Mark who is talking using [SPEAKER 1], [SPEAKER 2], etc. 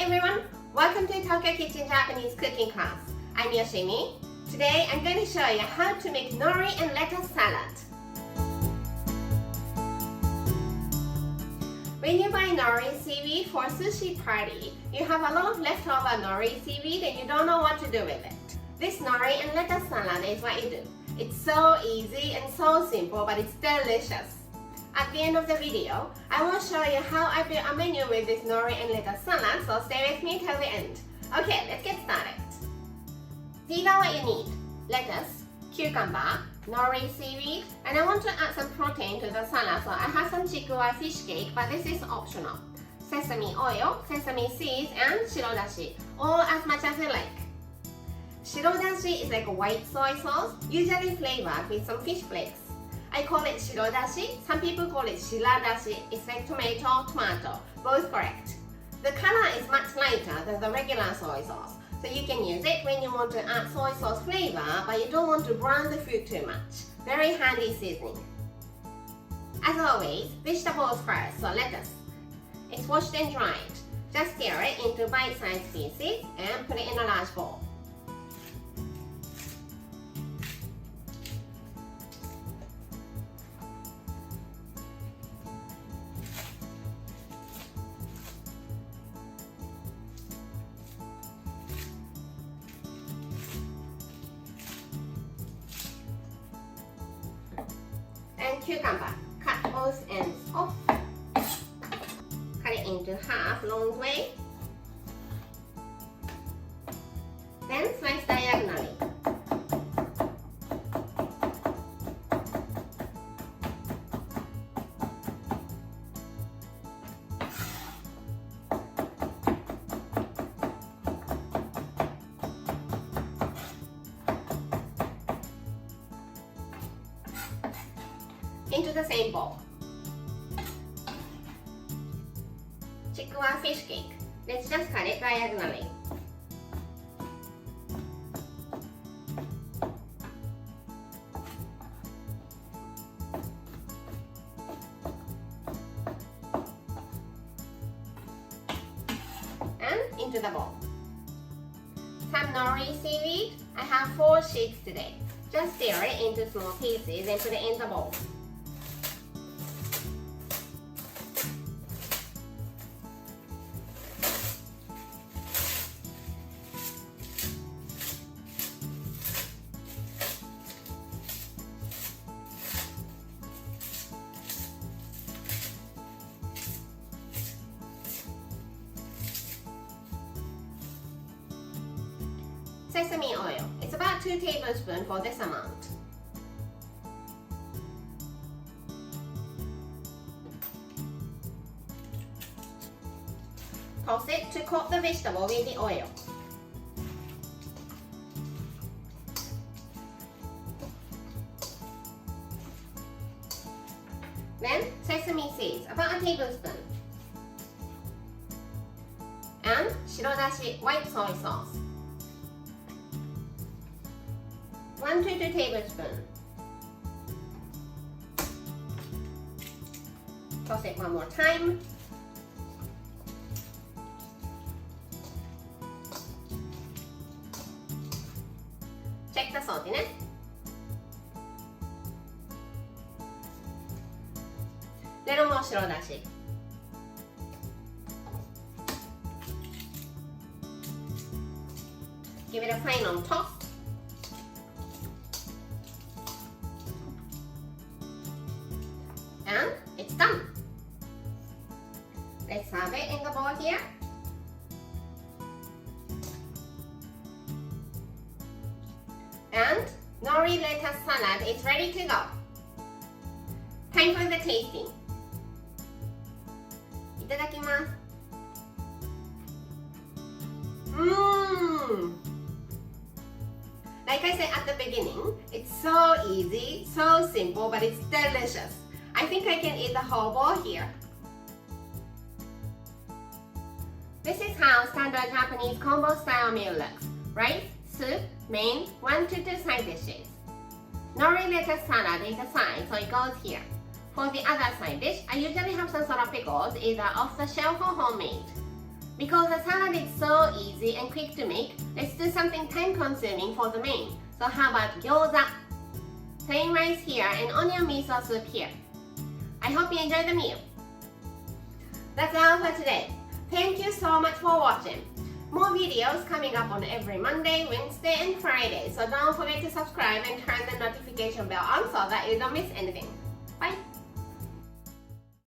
[SPEAKER 1] everyone, welcome to Tokyo Kitchen Japanese cooking class. I'm Yoshimi. Today I'm going to show you how to make nori and lettuce salad. When you buy nori seaweed for a sushi party, you have a lot of leftover nori seaweed and you don't know what to do with it. This nori and lettuce salad is what you do. It's so easy and so simple, but it's delicious. At the end of the video, I will show you how I built a menu with this nori and lettuce salad, so stay with me till the end. Okay, let's get started. These are what you need: lettuce, cucumber, nori seaweed, and I want to add some protein to the salad, so I have some chikuwa fish cake, but this is optional. Sesame oil, sesame seeds, and shirodashi, all as much as you like. Shirodashi is like a white soy sauce, usually flavored with some fish flakes. I call it shirodashi, some people call it shiradashi. It's like tomato, both correct. The color is much lighter than the regular soy sauce, so you can use it when you want to add soy sauce flavor, but you don't want to brown the food too much. Very handy seasoning. As always, vegetables first, so lettuce. It's washed and dried. Just tear it into bite-sized pieces and put it in a large bowl. And cucumber, cut both ends off. Cut it into half long way. Then slice diagonally. Into the same bowl. Chikuwa fish cake. Let's just cut it diagonally. And into the bowl. Some nori seaweed. I have 4 sheets today. Just tear it into small pieces and put it in the bowl. Sesame oil. It's about 2 tablespoons for this amount. Toss it to coat the vegetable with the oil. Then sesame seeds, about 1 tablespoon. And shirodashi white soy sauce. 1 to 2 tablespoons. Toss it one more time. Check the saltiness. Little more shirodashi. Give it a final toss. And it's done. Let's have it in the bowl here. And nori lettuce salad is ready to go. Time for the tasting. いただきます。Like I said at the beginning, it's so easy, so simple, but it's delicious. I think I can eat the whole bowl here. This is how standard Japanese combo style meal looks. Rice, soup, main, 1 to 2 side dishes. Nori lettuce salad is the side, so it goes here. For the other side dish, I usually have some sort of pickles, either off the shelf or homemade. Because the salad is so easy and quick to make, let's do something time-consuming for the main. So how about gyoza? Plain rice here and onion miso soup here. I hope you enjoyed the meal. That's all for today. Thank you so much for watching. More videos coming up on every Monday, Wednesday, and Friday. So don't forget to subscribe and turn the notification bell on so that you don't miss anything.